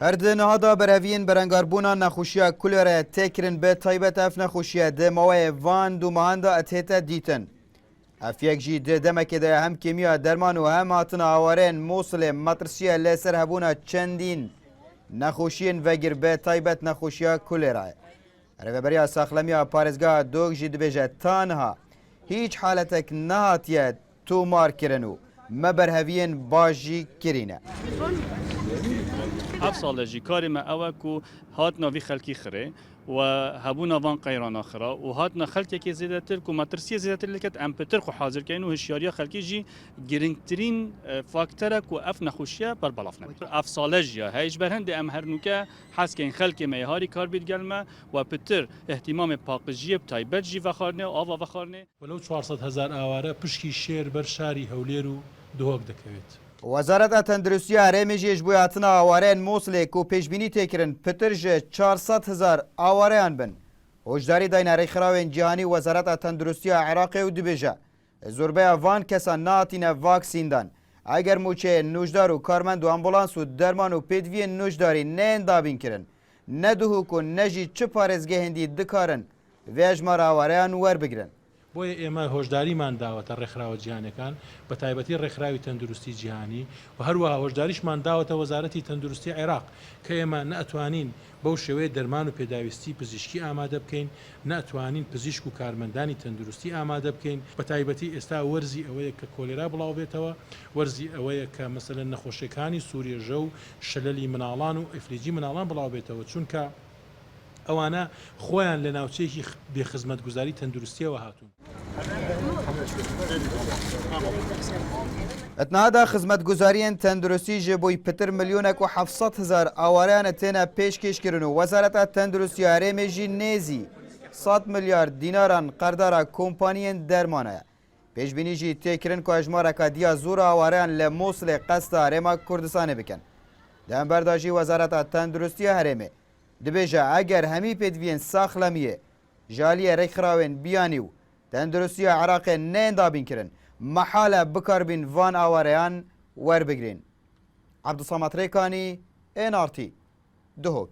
هرد نهادا برهوین برنگاربونا نخوشیا کولره تکرن به تایبت اف نخوشیا ده موای وان دو مهاندا اتهتا دیتن. افیک جی ده دمکه ده هم کیمیا درمان و هم هاتنا آوارین موصل مطرسیا لسر هبونا چندین نخوشین وگر به تایبت نخوشیا کولره. رهبری ساخلمیا پارزگاه دوگ جی دبیجه تانها هیچ حالتک نهاتیه تو مار کرنو مبرهوین باجی کرینه. هف سال جی کاری ما اوکو هاتنا وی خلکی خره و هبونا وان قیران آخرا و هاتنا خلکی که زیاده تر کو ماترسی زیاده تر لکت امپتر خو حاضر کن و هشیاریا خلکی جی گرینگترین فاکتور کو اف نخوشیه بر بلاف نبود. اف سال جیا هیچ برهند ام هر نوکه حس کن خلکی میهاری کار بید گلمه و پتر اهتمام پاکجی بتایبت جی وخارنه آوا وخارنه. ولو 400,000 آواره پشکی شیر بر شاری هولیرو دوگ دکوید. وزارت تندرستی هرمی جیش بوی اتنا آوارین موصله کو پیشبینی تکرن پترج 400,000 آوارین بن. هشداری داین ریخراوین جهانی وزارت تندرستی عراق و دبیجه. زربه وان کسان ناتین واکسین دان. اگر موچه نوشدار و کارمند و امبولانس و درمان و پیدوی نوشداری نه اندابین کرن. نه دوهو کن نجی چه پارزگه هندی دکارن و اجمار آوارین ور بگرن. بۆیە ئێمە هۆشداریمان داوەتە ڕێکخراوە جیهانەکان بە تایبەتی ڕێکخراوی تەندروستی جیهانی و هەروەها هۆشداریشمان داوەتە وەزارەتی تەندروستی عێراق کە ئێمە نەئەتوانین بەو شێوەیە دەرمان و پێداویستی پزیشکی ئامادە بکەین نەئەتوانین پزیشک و کارمەندانی تەندروستی ئامادە بکەین بە تایبەتی ئێستا وەرزی ئەوەیە کە کۆلێرا بڵاو بێتەوە وەرزی ئەوەیە کە مەسەلەن نەخۆشیەکانی سووریێژە و شەلەلی مناڵان و ئەفلیجی مناڵان بڵاو بێتەوە چونکە ئەوانە خۆیان لە ناوچەیەکی بێخزمەتگوزاری تەندروستیەوە هاتوون. اتنادا خدمت گزارین تندرستی جبوی پتر میلیونک و 700,000 آواران تنها پیشکش کردن و وزارت تندرستی هرمی جی نیزی 100 میلیارد دیناران قرضدار کمپانیان درمانه. پیشبینی جی تکرن که اجماع کدیا زور آواران لموصل قصد هرم کردستان بکن. دم برداشتی وزارت تندرستی هرمی دبیجه اگر همی پیدوین ساخلمیه جالی رخراوین بیانیو تندرستی عراق نه اندابین کرن محاله بکار بین وان آواریان ور بگرین. عبدالصمد ریکانی NRT دهوک.